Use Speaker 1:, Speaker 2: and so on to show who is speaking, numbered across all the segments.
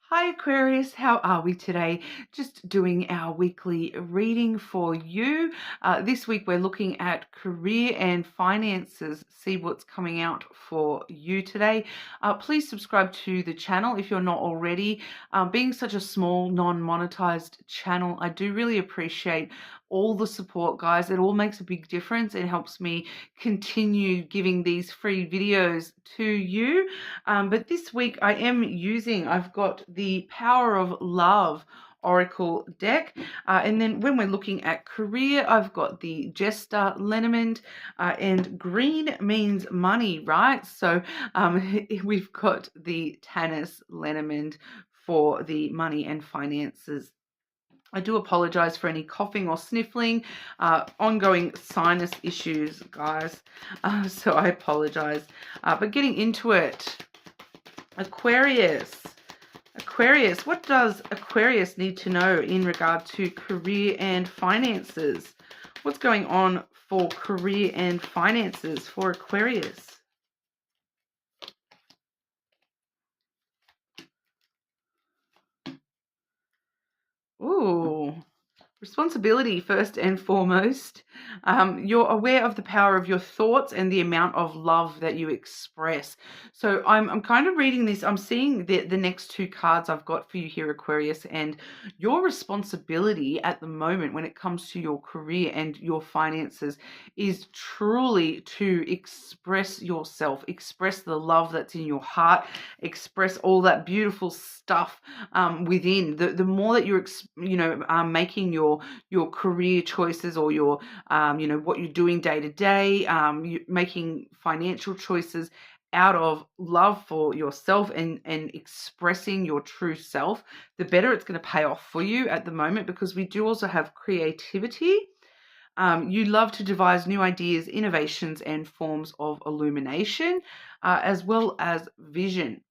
Speaker 1: Hi Aquarius, how are we today? Just doing our weekly reading for you. This week we're looking at career and finances. See what's coming out for you today. Please subscribe to the channel if you're not already. Being such a small, non-monetized channel, I do really appreciate all the support, guys. It all makes a big difference. It helps me continue giving these free videos to you. But this week I've got the Power of Love Oracle deck. And then when we're looking at career, I've got the Jester Lenormand, and green means money, right? So we've got the Tanis Lenormand for the money and finances. I do apologize for any coughing or sniffling, ongoing sinus issues, guys. So I apologize. But getting into it, Aquarius. Aquarius, what does Aquarius need to know in regard to career and finances? What's going on for career and finances for Aquarius? Ooh. Responsibility first and foremost. You're aware of the power of your thoughts and the amount of love that you express. So I'm kind of reading this. I'm seeing the next two cards I've got for you here, Aquarius, and your responsibility at the moment when it comes to your career and your finances is truly to express yourself, express the love that's in your heart, express all that beautiful stuff within. The more that you're making your career choices, or your what you're doing day to day, you making financial choices out of love for yourself and expressing your true self, the better it's going to pay off for you at the moment, because we do also have creativity. You love to devise new ideas, innovations, and forms of illumination, as well as vision.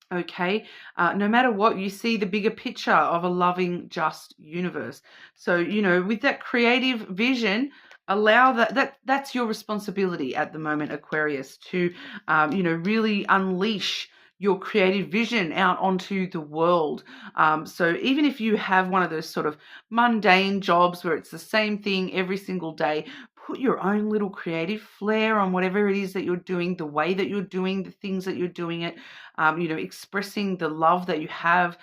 Speaker 1: Okay, no matter what, you see the bigger picture of a loving, just universe. So, with that creative vision, allow that's your responsibility at the moment, Aquarius, to, really unleash your creative vision out onto the world. So even if you have one of those sort of mundane jobs where it's the same thing every single day, put your own little creative flair on whatever it is that you're doing, the way that you're doing the things that you're doing it, expressing the love that you have,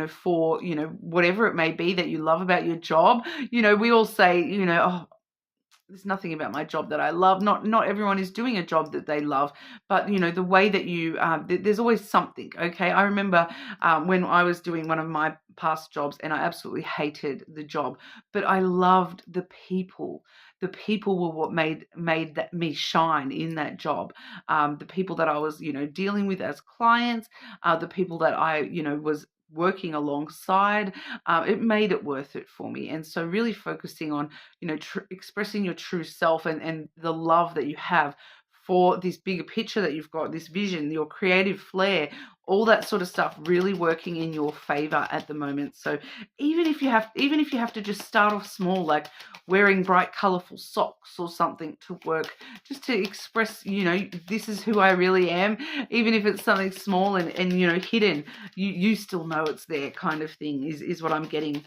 Speaker 1: for, whatever it may be that you love about your job. We all say, oh, there's nothing about my job that I love. Not everyone is doing a job that they love, but the way that you there's always something. Okay, I remember when I was doing one of my past jobs, and I absolutely hated the job, but I loved the people. The people were what made me shine in that job. The people that I was dealing with as clients, the people that I was working alongside, it made it worth it for me. And so really focusing on expressing your true self, and the love that you have for this bigger picture that you've got, this vision, your creative flair, all that sort of stuff really working in your favor at the moment. So even if you have to just start off small, like wearing bright colorful socks or something to work, just to express, this is who I really am, even if it's something small and hidden, you still know it's there, kind of thing is what I'm getting.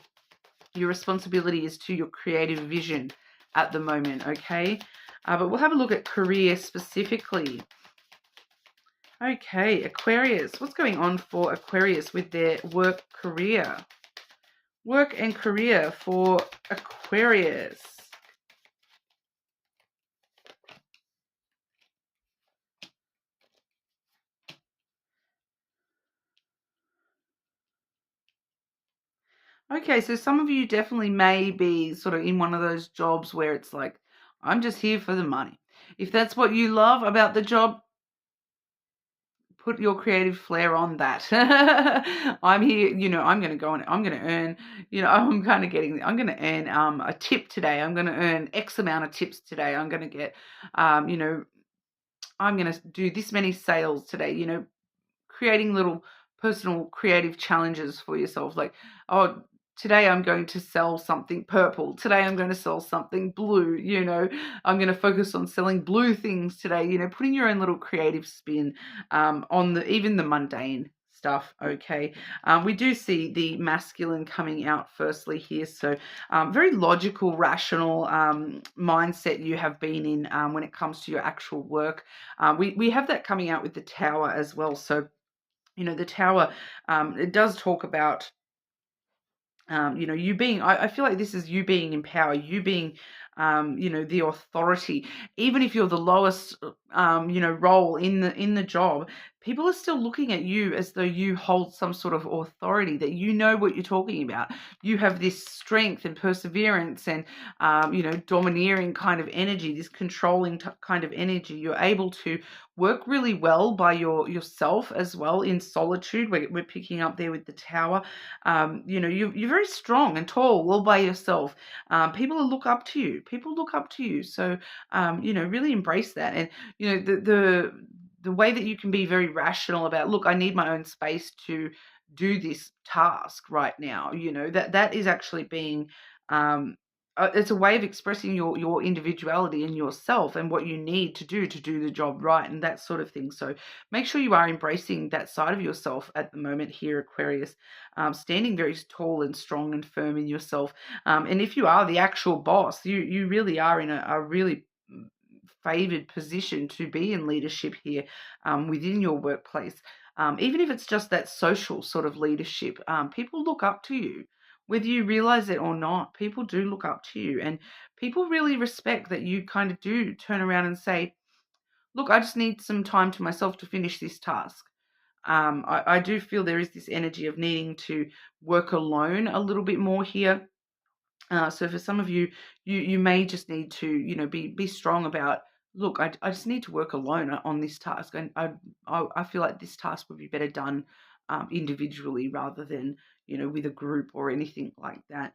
Speaker 1: Your responsibility is to your creative vision at the moment, okay? But we'll have a look at career specifically. Okay, Aquarius. What's going on for Aquarius with their work career? Work and career for Aquarius. Okay, so some of you definitely may be sort of in one of those jobs where it's like, I'm just here for the money. If that's what you love about the job, put your creative flair on that. I'm here, I'm going to go on, I'm going to earn, I'm going to earn a tip today. I'm going to earn X amount of tips today. I'm going to get, I'm going to do this many sales today, creating little personal creative challenges for yourself. Like, oh, today I'm going to sell something purple. Today I'm going to sell something blue. I'm going to focus on selling blue things today. Putting your own little creative spin on even the mundane stuff. Okay, we do see the masculine coming out firstly here, so very logical, rational mindset you have been in when it comes to your actual work. We have that coming out with the Tower as well. So the Tower, it does talk about you being, I feel like this is you being in power, you being, the authority. Even if you're the lowest, role in the job, people are still looking at you as though you hold some sort of authority, that you know what you're talking about. You have this strength and perseverance and, domineering kind of energy, this controlling kind of energy. You're able to work really well by yourself as well in solitude. We're picking up there with the Tower. You're very strong and tall all by yourself. People look up to you. People look up to you. So, really embrace that. And, the way that you can be very rational about, look, I need my own space to do this task right now. That is actually being, it's a way of expressing your individuality and yourself and what you need to do the job right, and that sort of thing. So make sure you are embracing that side of yourself at the moment here, Aquarius, standing very tall and strong and firm in yourself. And if you are the actual boss, you really are in a really favored position to be in leadership here within your workplace. Even if it's just that social sort of leadership, people look up to you. Whether you realize it or not, people do look up to you, and people really respect that you kind of do turn around and say, look, I just need some time to myself to finish this task. I do feel there is this energy of needing to work alone a little bit more here. So for some of you, you may just need to, be strong about, look, I just need to work alone on this task. And I feel like this task would be better done individually rather than, with a group or anything like that.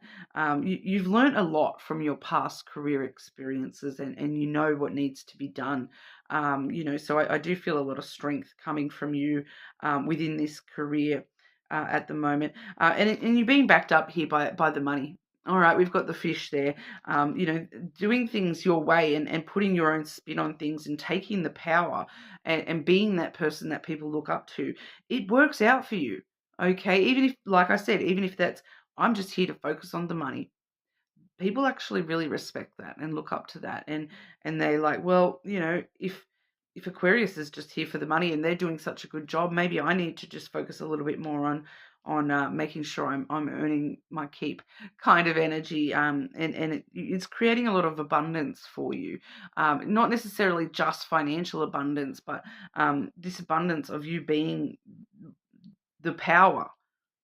Speaker 1: You've learned a lot from your past career experiences, and you know what needs to be done. So I do feel a lot of strength coming from you within this career at the moment. And you're being backed up here by the money. All right, we've got the fish there. Doing things your way and putting your own spin on things and taking the power and being that person that people look up to, it works out for you. Okay, even if, like I said, even if that's, I'm just here to focus on the money, people actually really respect that and look up to that, and they're like, well, if Aquarius is just here for the money and they're doing such a good job, maybe I need to just focus a little bit more on making sure I'm earning my keep kind of energy, and it's creating a lot of abundance for you, not necessarily just financial abundance, but this abundance of you being the power,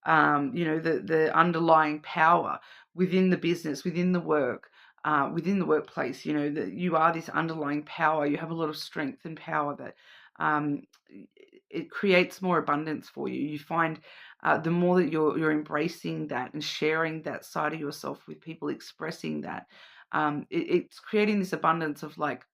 Speaker 1: the underlying power within the business, within the work, within the workplace. That you are this underlying power. You have a lot of strength and power that it creates more abundance for you. You find the more that you're embracing that and sharing that side of yourself with people, expressing that, it's creating this abundance of, like,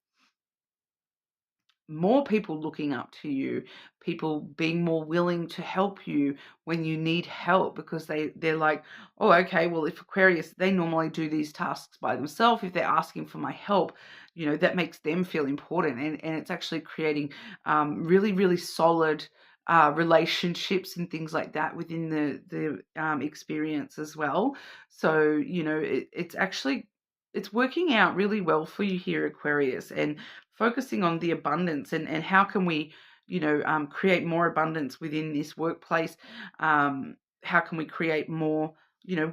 Speaker 1: more people looking up to you, people being more willing to help you when you need help, because they're like, oh, okay, well, if Aquarius, they normally do these tasks by themselves, if they're asking for my help, that makes them feel important, and it's actually creating really, really solid relationships and things like that within the experience as well. So it's working out really well for you here, Aquarius, and focusing on the abundance and how can we, create more abundance within this workplace. How can we create more,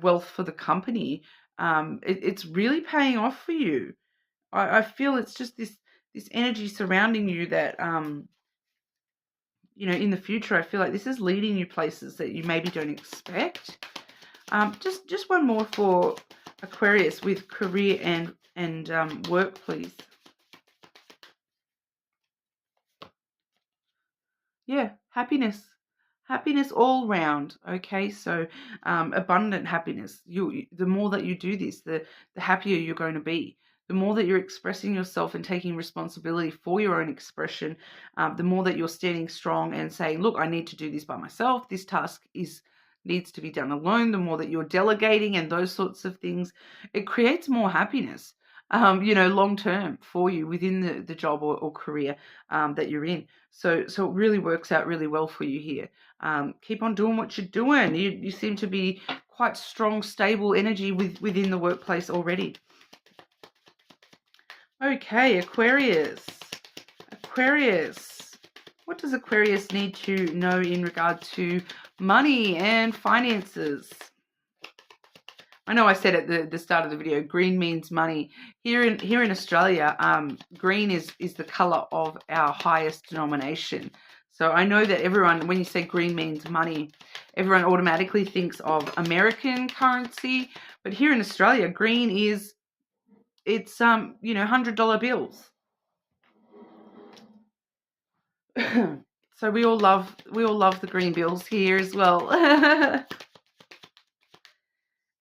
Speaker 1: wealth for the company? It's really paying off for you. I feel it's just this energy surrounding you that, in the future, I feel like this is leading you places that you maybe don't expect. Just one more for Aquarius with career and work, please. Yeah, happiness. Happiness all round. Okay, so abundant happiness. The more that you do this, the happier you're going to be. The more that you're expressing yourself and taking responsibility for your own expression, the more that you're standing strong and saying, look, I need to do this by myself. This task needs to be done alone. The more that you're delegating and those sorts of things, it creates more happiness. long term for you within the job or career that you're in. So it really works out really well for you here. Keep on doing what you're doing. You seem to be quite strong, stable energy within the workplace already. Okay, Aquarius. Aquarius. What does Aquarius need to know in regard to money and finances? I know I said at the start of the video, green means money. Here in Australia, green is the colour of our highest denomination. So I know that everyone, when you say green means money, everyone automatically thinks of American currency. But here in Australia, green is, it's $100 bills. So we all love the green bills here as well.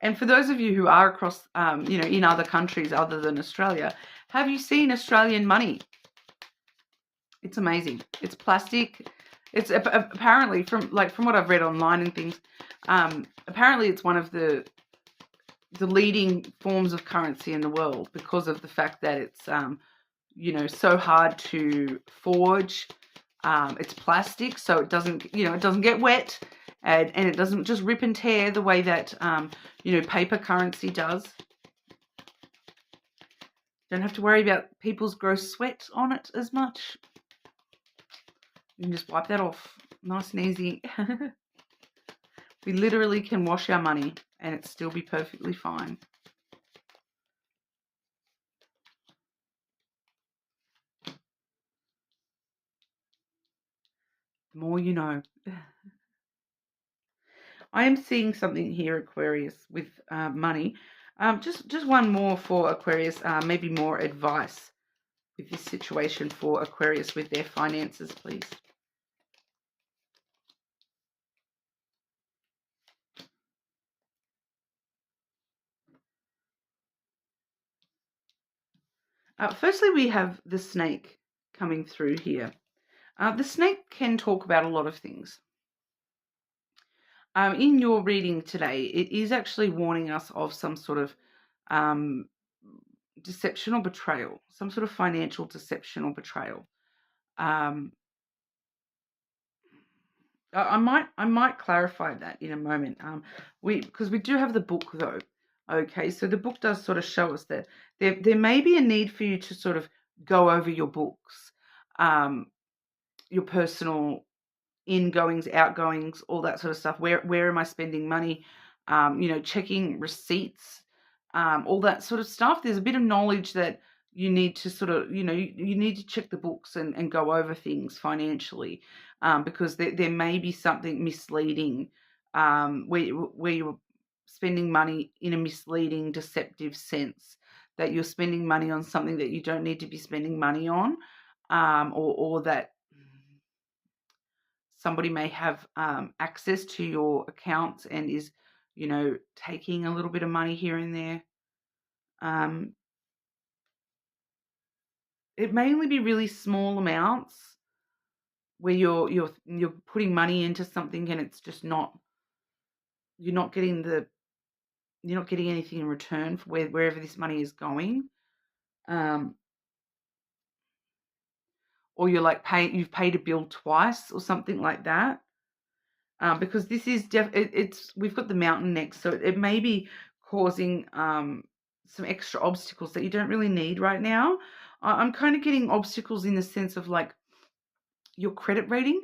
Speaker 1: And for those of you who are across, in other countries other than Australia, have you seen Australian money? It's amazing. It's plastic. It's apparently, from what I've read online and things, apparently it's one of the leading forms of currency in the world because of the fact that it's, so hard to forge. It's plastic, so it doesn't get wet. And it doesn't just rip and tear the way that, paper currency does. Don't have to worry about people's gross sweat on it as much. You can just wipe that off nice and easy. We literally can wash our money and it still be perfectly fine. The more you know. I am seeing something here, Aquarius, with money. Just one more for Aquarius, maybe more advice with this situation for Aquarius with their finances, please. Firstly, we have the snake coming through here. The snake can talk about a lot of things. In your reading today, it is actually warning us of some sort of deception or betrayal, some sort of financial deception or betrayal. I might clarify that in a moment. Because we do have the book though. Okay, so the book does sort of show us that there may be a need for you to sort of go over your books, your personal ingoings, outgoings, all that sort of stuff. Where am I spending money? Checking receipts, all that sort of stuff. There's a bit of knowledge that you need to sort of, you need to check the books and go over things financially, because there may be something misleading, where you're spending money in a misleading, deceptive sense, that you're spending money on something that you don't need to be spending money on, or that somebody may have access to your accounts and is, taking a little bit of money here and there. It may only be really small amounts where you're putting money into something and it's just not, you're not getting anything in return for wherever this money is going. Or you're you've paid a bill twice or something like that. Because this is we've got the mountain next, so it may be causing some extra obstacles that you don't really need right now. I'm kind of getting obstacles in the sense of like your credit rating,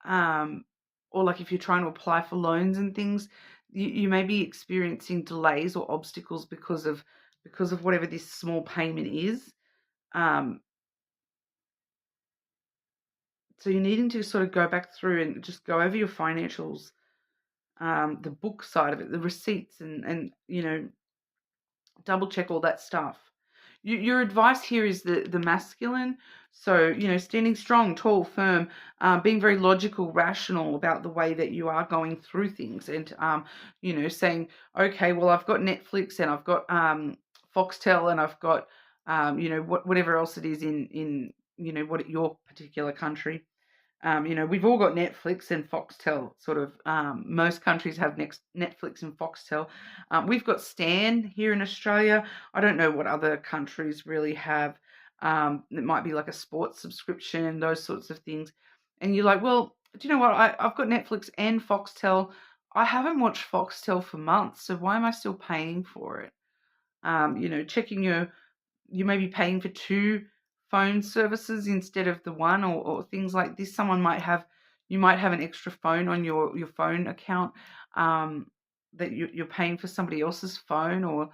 Speaker 1: or like if you're trying to apply for loans and things, you may be experiencing delays or obstacles because of whatever this small payment is. So you're needing to sort of go back through and just go over your financials, the book side of it, the receipts, and double check all that stuff. Your advice here is the masculine. So, standing strong, tall, firm, being very logical, rational about the way that you are going through things, and, saying, okay, well, I've got Netflix and I've got Foxtel and I've got, whatever else it is in your particular country. We've all got Netflix and Foxtel, sort of. Most countries have Netflix and Foxtel. We've got Stan here in Australia. I don't know what other countries really have. It might be like a sports subscription, those sorts of things. And you're like, well, do you know what? I've got Netflix and Foxtel. I haven't watched Foxtel for months, so why am I still paying for it? Checking you may be paying for two phone services instead of the one, or things like this. You might have an extra phone on your phone account, that you're paying for somebody else's phone, or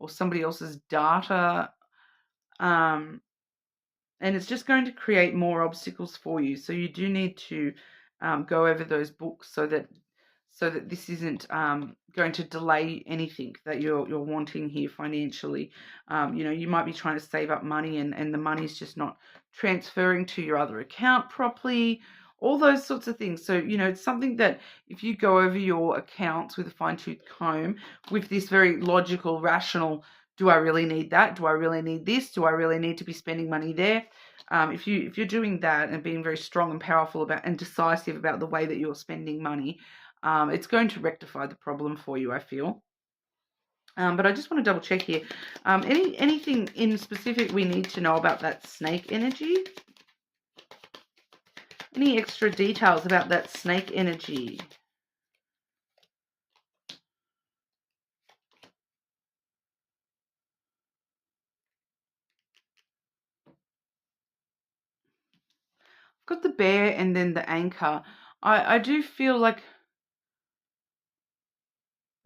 Speaker 1: somebody else's data. Um, and it's just going to create more obstacles for you. So you do need to go over those books so that this isn't going to delay anything that you're wanting here financially. You might be trying to save up money, and the money's just not transferring to your other account properly. All those sorts of things. So, it's something that if you go over your accounts with a fine-tooth comb, with this very logical, rational, do I really need that? Do I really need this? Do I really need to be spending money there? If you're doing that and being very strong and powerful about and decisive about the way that you're spending money, it's going to rectify the problem for you, I feel. But I just want to double check here. Anything in specific we need to know about that snake energy? Any extra details about that snake energy? I've got the bear and then the anchor. I do feel like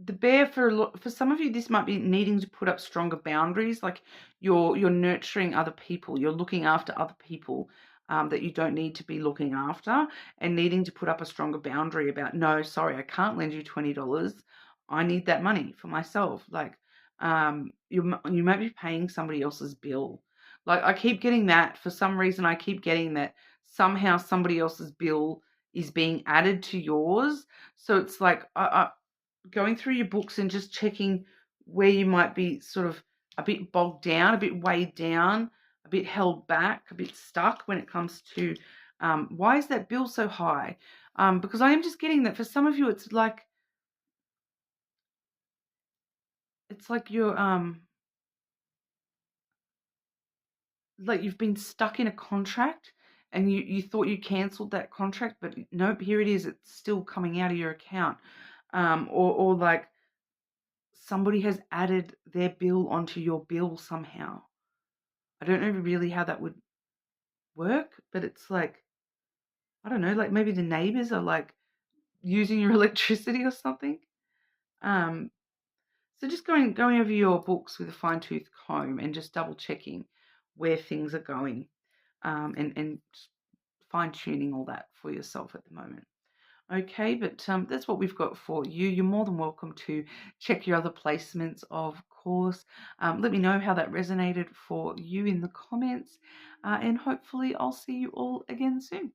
Speaker 1: the bear, for some of you, this might be needing to put up stronger boundaries. Like you're nurturing other people, you're looking after other people that you don't need to be looking after, and needing to put up a stronger boundary about, no, sorry, I can't lend you $20. I need that money for myself. Like you might be paying somebody else's bill. Like I keep getting that, for some reason. I keep getting that somehow somebody else's bill is being added to yours. So it's like going through your books and just checking where you might be sort of a bit bogged down, a bit weighed down, a bit held back, a bit stuck when it comes to why is that bill so high? Because I am just getting that for some of you, it's like you're like you've been stuck in a contract, and you thought you cancelled that contract, but nope, here it is. It's still coming out of your account, or like somebody has added their bill onto your bill somehow. I don't know really how that would work, but it's like, I don't know, like maybe the neighbors are like using your electricity or something. Um, so just going over your books with a fine-tooth comb and just double checking where things are going, and fine-tuning all that for yourself at the moment. Okay, but that's what we've got for you. You're more than welcome to check your other placements, of course. Let me know how that resonated for you in the comments, and hopefully I'll see you all again soon.